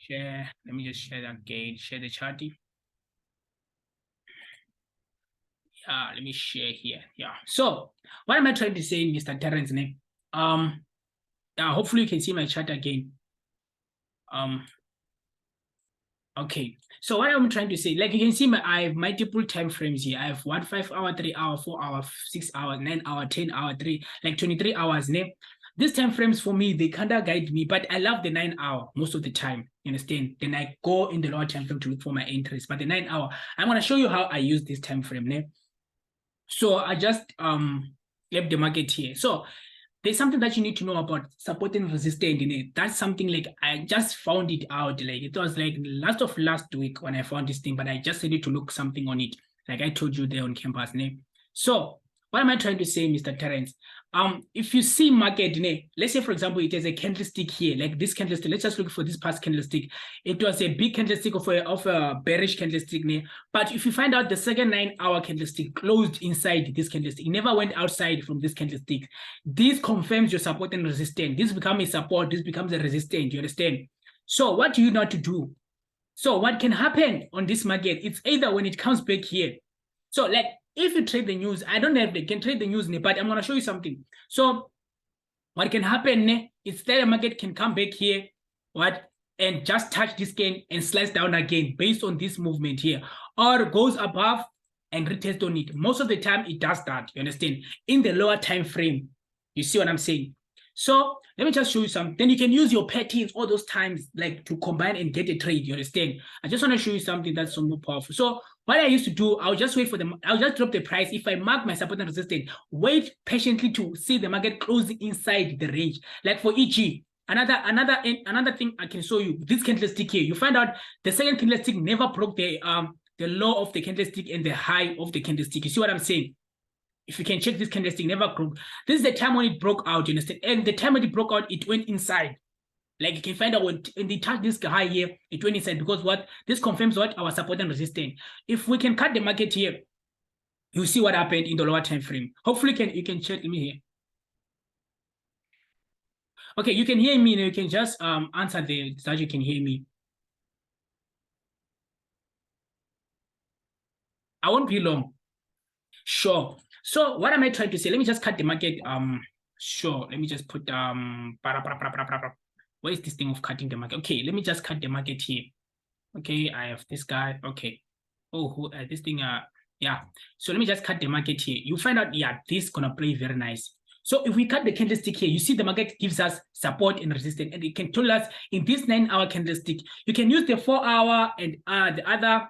share. Let me just share that again. Share the chart. Let me share here. Yeah. So what am I trying to say, Mr. Terrence? Hopefully you can see my chart again. Okay. So what I'm trying to say, like you can see, I have multiple time frames here. I have 5 hour, 3 hour, 4 hour, 6 hour, 9 hour, 10 hour, 23 hours. These time frames for me, they kind of guide me, but I love the 9 hour most of the time. You understand? Then I go in the lower time frame to look for my entries. But the 9 hour, I'm gonna show you how I use this time frame. So I just left the market here. So there's something that you need to know about support and resistance in it. That's something like I just found it out. Like it was like last week when I found this thing, but I just needed to look something on it. Like I told you there on campus. So what am I trying to say, Mr. Terrence? If you see market, let's say for example, it has a candlestick here, like this candlestick. Let's just look for this past candlestick. It was a big candlestick of a bearish candlestick. But if you find out the second 9 hour candlestick closed inside this candlestick, it never went outside from this candlestick. This confirms your support and resistance. This becomes a support, this becomes a resistance. You understand? So what do you know to do? So what can happen on this market? It's either when it comes back here. So like if you trade the news, I don't have, they can trade the news, but I'm going to show you something. So what can happen is that the market can come back here, and just touch this gain and slice down again based on this movement here, or goes above and retest on it. Most of the time it does that, you understand, in the lower time frame. You see what I'm saying? So let me just show you something. Then you can use your patterns all those times like to combine and get a trade. You understand? I just want to show you something that's so more powerful. So what I used to do, I'll just wait for them. I'll just drop the price. If I mark my support and resistance, wait patiently to see the market closing inside the range. Like for EG, another thing I can show you. This candlestick here, you find out the second candlestick never broke the low of the candlestick and the high of the candlestick. You see what I'm saying? If you can check this candlestick, never broke. This is the time when it broke out, you understand? And the time when it broke out, it went inside. Like you can find out when they touch this high here, it went inside because what? This confirms what? Our support and resistance. If we can cut the market here, you see what happened in the lower time frame. Hopefully you can check me here. Okay, you can hear me. You can just answer that you can hear me. I won't be long. Sure. So what am I trying to say? Let me just cut the market. Sure. Let me just put where is this thing of cutting the market? Okay, let me just cut the market here. Okay, I have this guy. Okay. Oh, this thing. Yeah. So let me just cut the market here. You find out, yeah, this is gonna play very nice. So if we cut the candlestick here, you see the market gives us support and resistance, and it can tell us in this 9 hour candlestick, you can use the 4 hour and the other.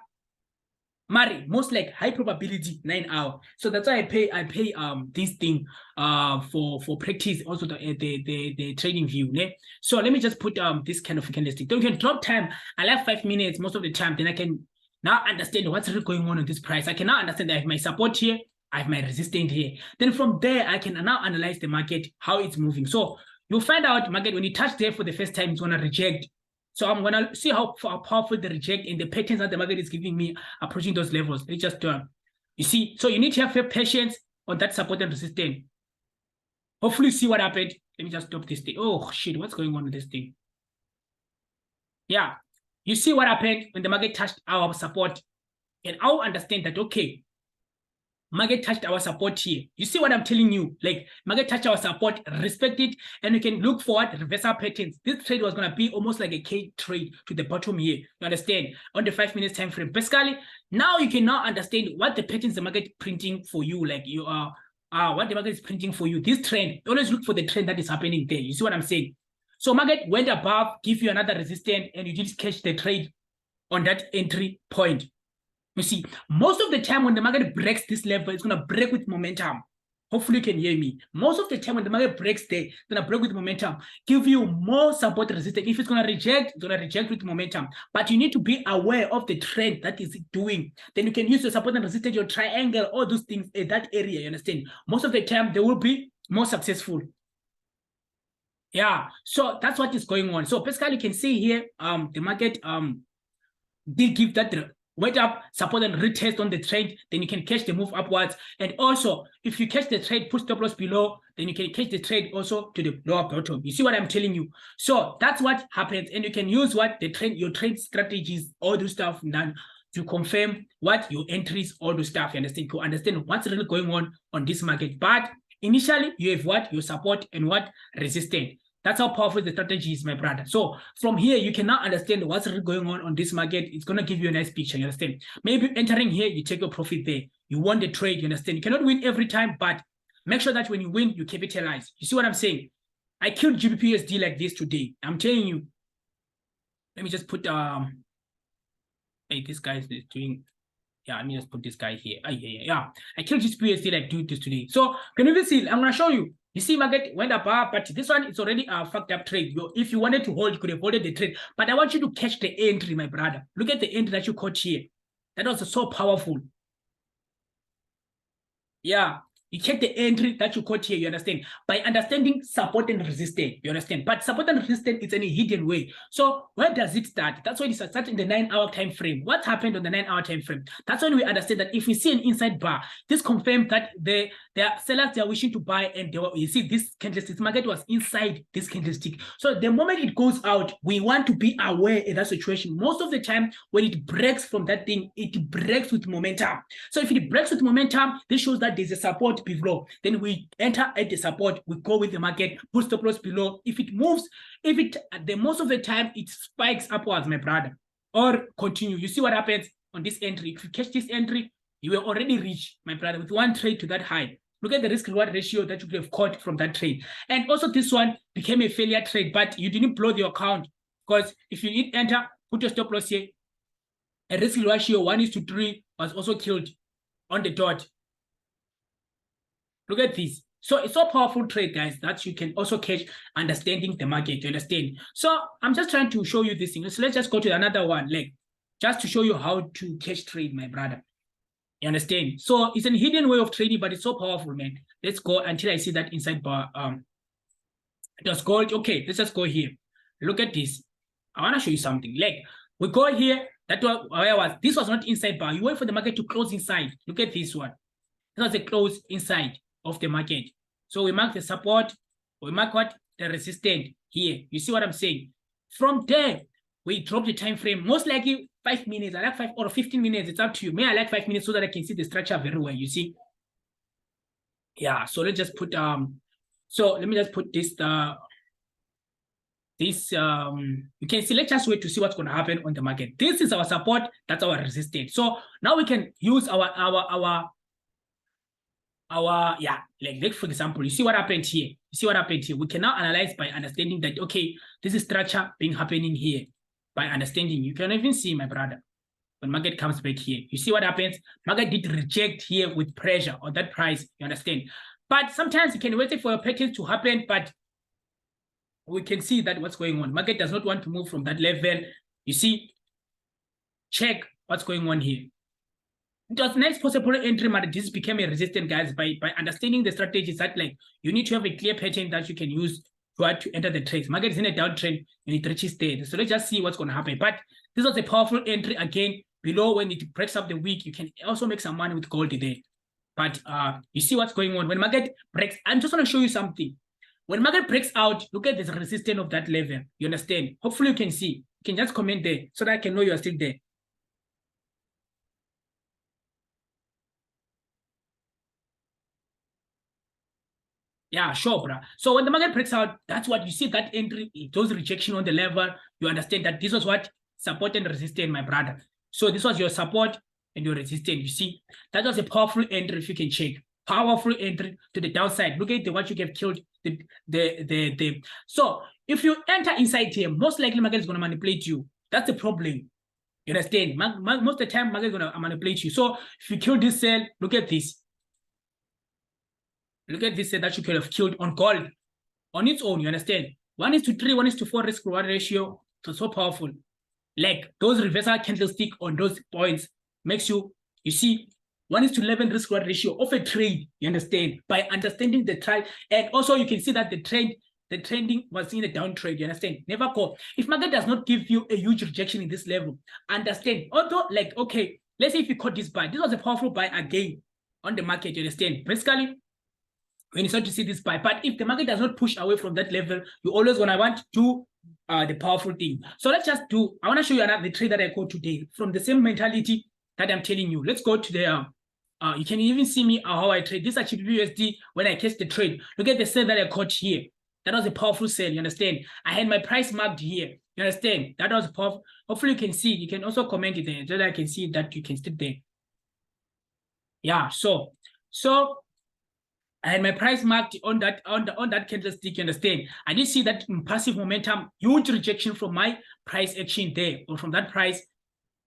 Mari, most like high probability 9 hour. So that's why I pay this thing for practice, also the trading view. So let me just put this kind of candlestick. Then we can drop time. I left 5 minutes most of the time. Then I can now understand what's really going on this price. I can now understand that I have my support here, I have my resistance here. Then from there, I can now analyze the market, how it's moving. So you'll find out market when you touch there for the first time, it's gonna reject. So I'm gonna see how powerful the reject and the patterns that the market is giving me approaching those levels. Let me just you see, so you need to have patience on that support and resistance. Hopefully you see what happened. Let me just stop this thing. Oh shit, what's going on with this thing? Yeah, you see what happened when the market touched our support, and I'll understand that okay, market touched our support here. You see what I'm telling you? Like market touched our support, respect it, and you can look for reversal patterns. This trade was gonna be almost like a K trade to the bottom here. You understand? On the 5 minutes time frame. Basically, now you can now understand what the patterns the market printing for you. Like you are what the market is printing for you. This trend, always look for the trend that is happening there. You see what I'm saying? So market went above, give you another resistance, and you just catch the trade on that entry point. You see, most of the time when the market breaks this level, it's going to break with momentum. Hopefully you can hear me. Most of the time when the market breaks there, it's going to break with momentum, give you more support resistance. If it's going to reject, it's going to reject with momentum. But you need to be aware of the trend that is doing. Then you can use your support and resistance, your triangle, all those things in that area, you understand? Most of the time, they will be more successful. Yeah, so that's what is going on. So basically you can see here, the market did give that went up, support and retest on the trend, then you can catch the move upwards. And also, if you catch the trade, put stop loss below, then you can catch the trade also to the lower bottom. You see what I'm telling you? So that's what happens. And you can use what the trend, your trade strategies, all those stuff done to confirm what your entries, all those stuff, you understand, to understand what's really going on this market. But initially, you have what? Your support and what? Resistance. That's how powerful the strategy is, my brother. So from here, you can now understand what's really going on this market. It's going to give you a nice picture, you understand? Maybe entering here, you take your profit there. You won the trade, you understand? You cannot win every time, but make sure that when you win, you capitalize. You see what I'm saying? I killed GBPUSD like this today. I'm telling you. Let me just put, hey, this guy is doing, yeah, let me just put this guy here. Yeah. I killed GBPUSD like this today. So can you see? I'm going to show you. You see, market went up, but this one is already a fucked up trade. If you wanted to hold, you could have holded the trade. But I want you to catch the entry, my brother. Look at the entry that you caught here. That was so powerful. Yeah. You check the entry that you caught here, you understand? By understanding support and resistance, you understand? But support and resistance is in a hidden way. So where does it start? That's why it starts in the 9-hour time frame. What happened on the 9-hour time frame? That's when we understand that if we see an inside bar, this confirms that the sellers, they are wishing to buy, and you see this candlestick market was inside this candlestick. So the moment it goes out, we want to be aware in that situation. Most of the time, when it breaks from that thing, it breaks with momentum. So if it breaks with momentum, this shows that there's a support below. Then we enter at the support, we go with the market, put stop loss below. If it moves, most of the time it spikes upwards, my brother, or continue. You see what happens on this entry. If you catch this entry, you will already reach, my brother, with one trade to that high. Look at the risk reward ratio that you could have caught from that trade. And also this one became a failure trade, but you didn't blow the account, because if you did enter, put your stop loss here, a risk ratio 1:3 was also killed on the dot. Look at this. So it's so powerful trade, guys, that you can also catch understanding the market. You understand? So I'm just trying to show you this thing. So let's just go to another one, like just to show you how to catch trade, my brother. You understand? So it's a hidden way of trading, but it's so powerful, man. Let's go until I see that inside bar. It was gold. Okay, let's just go here. Look at this. I want to show you something. Like we go here. That was where I was. This was not inside bar. You wait for the market to close inside. Look at this one. This was a close inside of the market. So we mark the support, we mark what? The resistance here. You see what I'm saying? From there, we drop the time frame. Most likely 5 minutes. I like 5 or 15 minutes. It's up to you. May I like 5 minutes so that I can see the structure very well. You see? Yeah. So let's just put so let me just put this you can see, let's just wait to see what's going to happen on the market. This is our support, that's our resistance. So now we can use our like for example, you see what happened here. You see what happened here. We can now analyze by understanding that, okay, this is structure happening here. By understanding, you can even see, my brother, when market comes back here, you see what happens. Market did reject here with pressure on that price. You understand? But sometimes you can wait for a pattern to happen, but we can see that what's going on. Market does not want to move from that level. You see, check what's going on here. It was next possible entry, but this became a resistance, guys, by understanding the strategies that, like, you need to have a clear pattern that you can use to enter the trades. Market is in a downtrend and it reaches there. So let's just see what's going to happen. But this was a powerful entry again. Below, when it breaks up the week, you can also make some money with gold there. But you see what's going on. When market breaks, I'm just going to show you something. When market breaks out, look at this resistance of that level. You understand? Hopefully you can see. You can just comment there so that I can know you are still there. Yeah, sure, bro. So when the market breaks out, that's what you see, that entry, those rejection on the level. You understand that this was what? Support and resistance, my brother. So this was your support and your resistance. You see, that was a powerful entry if you can check. Powerful entry to the downside. Look at what you have killed. So if you enter inside here, most likely market is going to manipulate you. That's the problem. You understand? Most of the time, market is going to manipulate you. So if you kill this sell, look at this. Look at this that you could have killed on gold on its own. You understand? 1:3, 1:4 risk reward ratio. So powerful. Like those reversal candlestick on those points makes you see 1:11 risk reward ratio of a trade. You understand? By understanding the trend, and also you can see that the trend the trending was in a downtrend. You understand? Never call. If market does not give you a huge rejection in this level, understand. Although, like, okay, let's say if you caught this buy, this was a powerful buy again on the market. You understand? Basically, when you start to see this buy, but if the market does not push away from that level, you always gonna want to do the powerful thing. So let's just do. I want to show you another trade that I caught today from the same mentality that I'm telling you. Let's go to the. You can even see me how I trade. This is actually USD when I catch the trade. Look at the sell that I caught here. That was a powerful sell. You understand? I had my price marked here. You understand? That was powerful. Hopefully you can see. You can also comment it there so that I can see that you can stick there. Yeah. So I had my price marked on that candlestick. You understand? I did see that passive momentum, huge rejection from my price action there or from that price.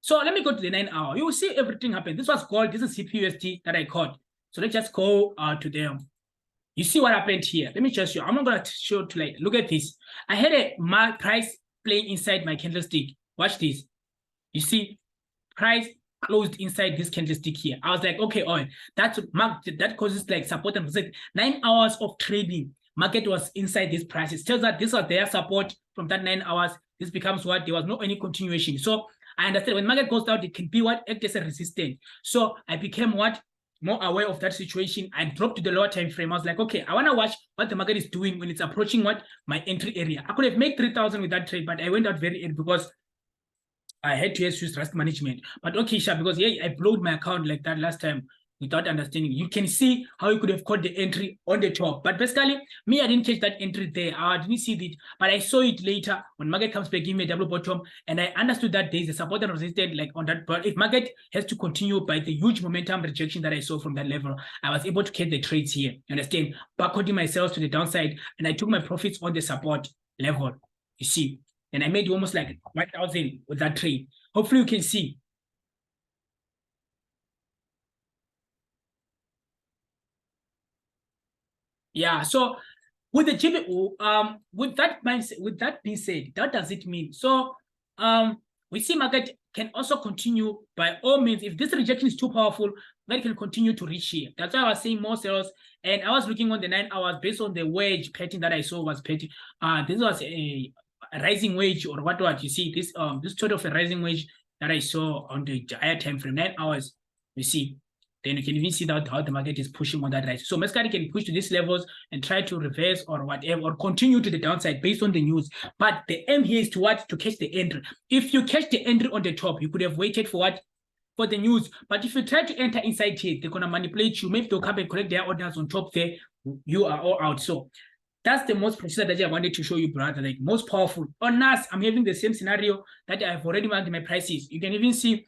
So let me go to the 9 hour. You will see everything happen. This was gold. This is CPUSD that I caught. So let's just go to them. You see what happened here. Let me just show you. I'm not going to show to like, look at this. I had a price play inside my candlestick. Watch this. You see, price closed inside this candlestick here. I was like, okay, that causes like support and resistance. 9 hours of trading. Market was inside this price. It tells that this was their support from that 9 hours. This becomes what? There was no any continuation. So I understand when market goes down, it can be what? Act as a resistance. So I became what? More aware of that situation. I dropped to the lower time frame. I was like, okay, I want to watch what the market is doing when it's approaching what? My entry area. I could have made 3,000 with that trade, but I went out very early because I had to use risk management. But okay, Sha, because yeah, I blowed my account like that last time without understanding. You can see how you could have caught the entry on the top. But basically, me, I didn't catch that entry there. I didn't see it, but I saw it later when market comes back, give me a double bottom, and I understood that there's a support and resistance like on that. But if market has to continue by the huge momentum rejection that I saw from that level, I was able to catch the trades here. You understand? Backcoding myself to the downside, and I took my profits on the support level. You see, and I made almost like 1,000 with that trade. Hopefully, you can see. Yeah, so with the GPU, with that mindset, with that being said, what does it mean? So we see market can also continue by all means. If this rejection is too powerful, market can continue to reach here. That's why I was seeing more sales. And I was looking on the 9 hours based on the wedge pattern that I saw was pattern. This was a rising wedge or what you see this sort of a rising wedge that I saw on the higher time frame, 9 hours. You see. Then you can even see that how the market is pushing on that rise. So Mascari can push to these levels and try to reverse or whatever, or continue to the downside based on the news. But the aim here is to what? To catch the entry. If you catch the entry on the top, you could have waited for what? For the news. But if you try to enter inside here, they're going to manipulate you. Maybe they'll come and collect their orders on top there. You are all out. So that's the most precise that I wanted to show you, brother. Like most powerful. On us, I'm having the same scenario that I've already marked in my prices. You can even see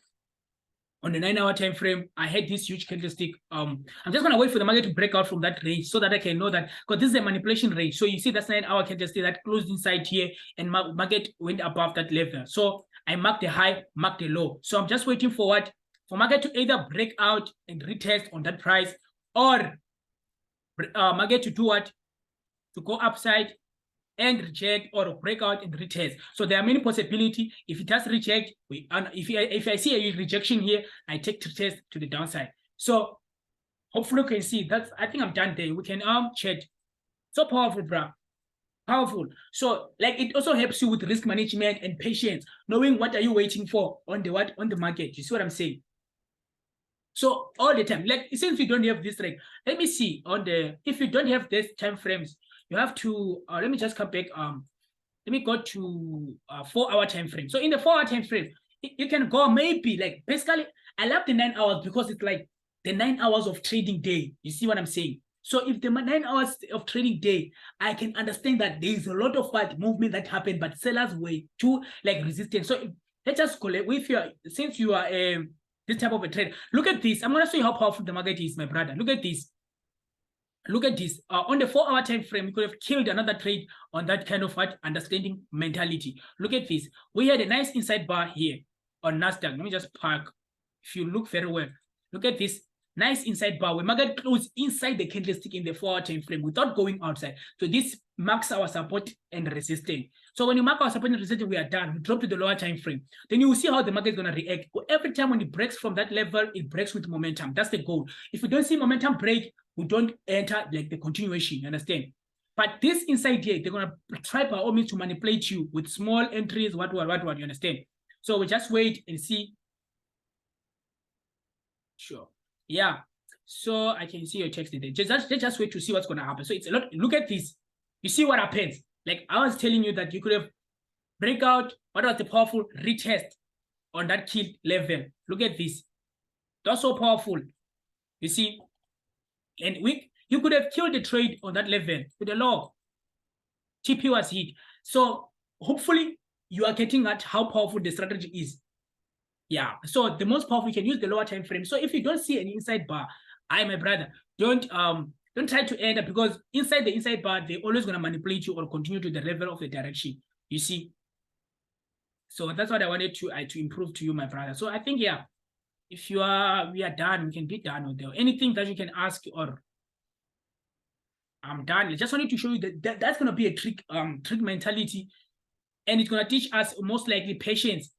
on the 9 hour time frame, I had this huge candlestick. I'm just gonna wait for the market to break out from that range so that I can know that, because this is a manipulation range. So you see that's 9 hour candlestick that closed inside here and market went above that level. So I marked the high, marked the low. So I'm just waiting for what? For market to either break out and retest on that price, or market to do what? To go upside and reject or break out and retest. So there are many possibilities. If it does reject, if I see a rejection here, I take to test to the downside. So hopefully you can see that's, I think I'm done there. We can chat. So powerful, bro. Powerful. So like it also helps you with risk management and patience, knowing what are you waiting for on the market. You see what I'm saying? So all the time, like since we don't have this, like let me see on the, if you don't have this time frames, you have to let me just come back. Let me go to 4 hour time frame. So in the 4 hour time frame, you can go maybe like basically I love the 9 hours because it's like the 9 hours of trading day. You see what I'm saying? So if the 9 hours of trading day, I can understand that there is a lot of movement that happened, but sellers were too like resistant. So let's just call it with your, since you are this type of a trade. Look at this. I'm gonna show you how powerful the market is, my brother. Look at this. Look at this. On the 4 hour time frame, you could have killed another trade on that kind of what understanding mentality. Look at this. We had a nice inside bar here on Nasdaq. Let me just park. If you look very well, look at this nice inside bar where market closed inside the candlestick in the 4 hour time frame without going outside. So this marks our support and resistance. So when you mark our support and resistance, we are done. We drop to the lower time frame. Then you will see how the market is going to react. Every time when it breaks from that level, it breaks with momentum. That's the goal. If we don't see momentum break, we don't enter like the continuation. You understand? But this inside here, they're gonna try by all means to manipulate you with small entries, what, you understand? So we just wait and see. Sure. Yeah. So I can see your text there. Just wait to see what's gonna happen. So it's a lot. Look at this. You see what happens. Like I was telling you that you could have breakout. What was the powerful retest on that kill level? Look at this. That's so powerful. You see, and you could have killed the trade on that level with a log. TP was hit. So hopefully you are getting at how powerful the strategy is. Yeah. So the most powerful, you can use the lower time frame. So if you don't see an inside bar, my brother, don't try to enter, because inside the inside bar, they're always gonna manipulate you or continue to the level of the direction. You see. So that's what I wanted to improve to you, my brother. So I think, yeah, if we are done, we can be done with there. Anything that you can ask, or I'm done. I just wanted to show you that that's gonna be a trick mentality, and it's gonna teach us most likely patience.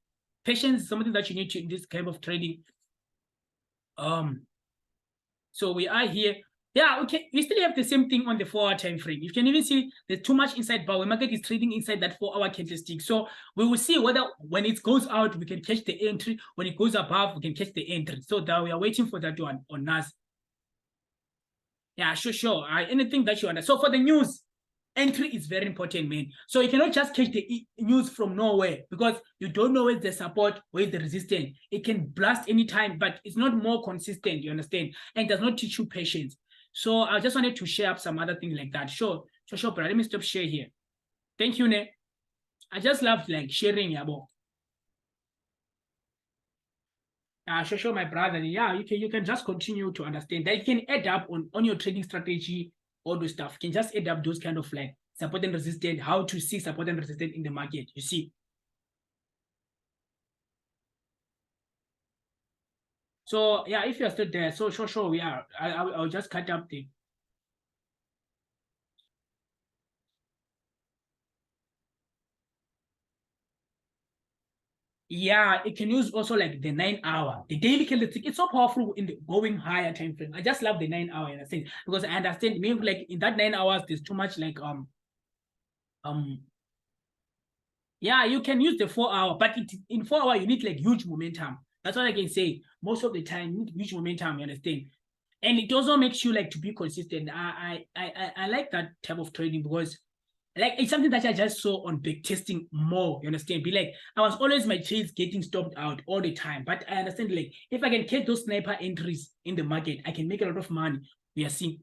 Patience is something that you need to in this kind of trading. So we are here. Yeah, okay. We still have the same thing on the 4-hour time frame. You can even see there's too much inside bar. The market is trading inside that 4-hour candlestick. So we will see whether when it goes out, we can catch the entry. When it goes above, we can catch the entry. So that we are waiting for that one on NAS. Yeah, sure. Anything that you understand. So for the news, entry is very important, man. So you cannot just catch the news from nowhere, because you don't know where's the support, where's the resistance. It can blast anytime, but it's not more consistent, you understand? And does not teach you patience. So I just wanted to share up some other things like that. Sure, but let me stop share here. Thank you, Ne. I just love like sharing, Yabo. Sure, my brother. Yeah, you can just continue to understand that you can add up on your trading strategy, all those stuff. You can just add up those kind of like support and resistance, how to see support and resistance in the market. You see. So yeah, if you're still there, so sure, we are. I'll just cut up the. Yeah, it can use also like the 9-hour, the daily candlestick. It's so powerful in the going higher time frame. I just love the 9-hour, in a sense, because I understand maybe like in that 9 hours, there's too much like yeah, you can use the 4-hour, but in 4-hour you need like huge momentum. That's what I can say. Most of the time, you need huge momentum. You understand? And it also makes you like to be consistent. I like that type of trading, because like it's something that I just saw on back testing more. You understand? Be like, I was always my trades getting stopped out all the time. But I understand, like, if I can catch those sniper entries in the market, I can make a lot of money. We are seeing.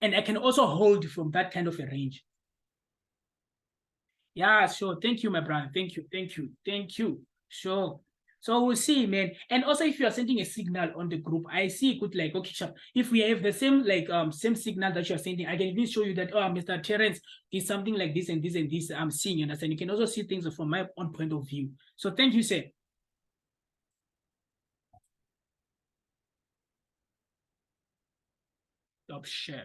And I can also hold from that kind of a range. Yeah, sure. Thank you, my brother. Thank you. Sure. So we'll see, man. And also, if you are sending a signal on the group, I see it could like, okay, sure. If we have the same like same signal that you are sending, I can even show you that, oh, Mr. Terence is something like this and this and this I'm seeing. You understand? You can also see things from my own point of view. So thank you, sir. Stop share.